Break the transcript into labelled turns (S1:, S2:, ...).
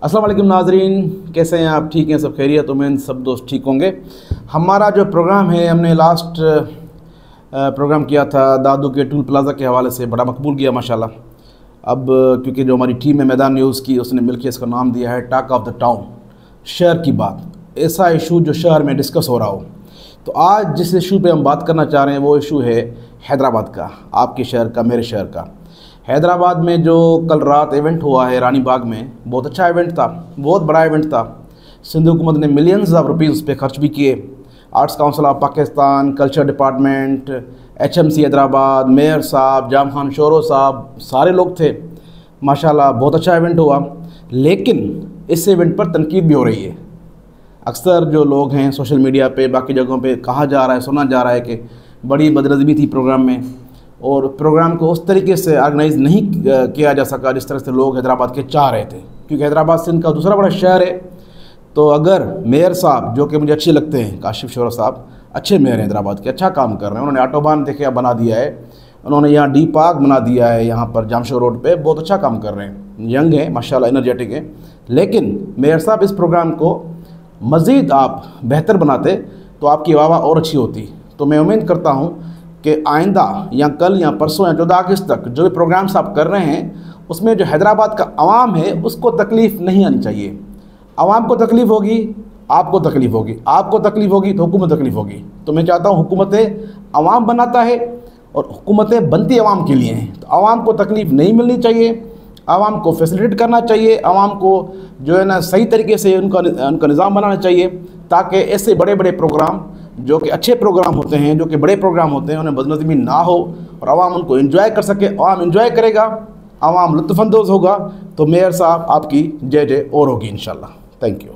S1: अस्सलाम वालेकुम नाजरीन, कैसे हैं आप? ठीक हैं? सब खैरियत? उम्मीद सब दोस्त ठीक होंगे। हमारा जो प्रोग्राम है, हमने लास्ट प्रोग्राम किया था दादू के टूल प्लाज़ा के हवाले से, बड़ा मकबूल गया माशाल्लाह। अब क्योंकि जो हमारी टीम है मैदान न्यूज़ की, उसने मिलकर इसका नाम दिया है टॉक ऑफ द टाउन, शहर की बात, ऐसा इशू जो शहर में डिस्कस हो रहा हो। तो आज जिस इशू पे हम बात करना चाह रहे हैं वो इशू है हैदराबाद का, आपके शहर का, मेरे शहर का। हैदराबाद में जो कल रात इवेंट हुआ है रानी बाग में, बहुत अच्छा इवेंट था, बहुत बड़ा इवेंट था। सिंध हुकूमत ने मिलियंस ऑफ रुपीज़ उस पर खर्च भी किए। Arts council of Pakistan, culture department, HMC Hyderabad, mayor साहब, जाम खान शोरो साहब, सारे लोग थे माशाल्लाह। बहुत अच्छा इवेंट हुआ, लेकिन इस इवेंट पर तनकीद भी हो रही है। अक्सर जो लोग हैं सोशल मीडिया पे, बाकी जगहों पे कहा जा रहा है, सुना जा रहा है कि बड़ी बदनज़मी थी प्रोग्राम में, और प्रोग्राम को उस तरीके से ऑर्गेनाइज़ नहीं किया जा सका जिस तरह से लोग हैदराबाद के चाह रहे थे, क्योंकि हैदराबाद सिंध का दूसरा बड़ा शहर है। तो अगर मेयर साहब, जो कि मुझे अच्छे लगते हैं, काशिफ शोरा साहब अच्छे मेयर हैं हैदराबाद के, अच्छा काम कर रहे हैं। उन्होंने ऑटोबान देखे बना दिया है, उन्होंने यहाँ डी पार्क बना दिया है, यहाँ पर जामशोर रोड पे बहुत अच्छा काम कर रहे हैं, यंग हैं माशाल्लाह, एनर्जेटिक हैं। लेकिन मेयर साहब इस प्रोग्राम को मज़ीद आप बेहतर बनाते तो आपकी वाह और अच्छी होती। तो मैं उम्मीद करता हूँ कि आइंदा या कल या परसों या 14 अगस्त तक जो भी प्रोग्राम्स आप कर रहे हैं, उसमें जो हैदराबाद का आवाम है उसको तकलीफ़ नहीं आनी चाहिए। आवाम को तकलीफ़ होगी, आपको तकलीफ़ होगी, आपको तकलीफ़ होगी तो हुकूमत तकलीफ़ होगी। तो मैं चाहता हूँ हुकूमतें आवाम बनाता है और हुकूमतें बनती आवाम के लिए हैं, तो आवाम को तकलीफ़ नहीं मिलनी चाहिए, आवाम को फैसिलिटेट करना चाहिए, आवाम को जो है ना सही तरीके से उनका निज़ाम बनाना चाहिए, ताकि ऐसे बड़े बड़े प्रोग्राम जो कि अच्छे प्रोग्राम होते हैं, जो कि बड़े प्रोग्राम होते हैं, उन्हें बदनज़मी ना हो और आवाम उनको एंजॉय कर सके। आवाम एंजॉय करेगा, आवाम लुत्फ़अंदोज़ होगा, तो मेयर साहब आपकी जय जय और होगी इंशाल्लाह। Thank you.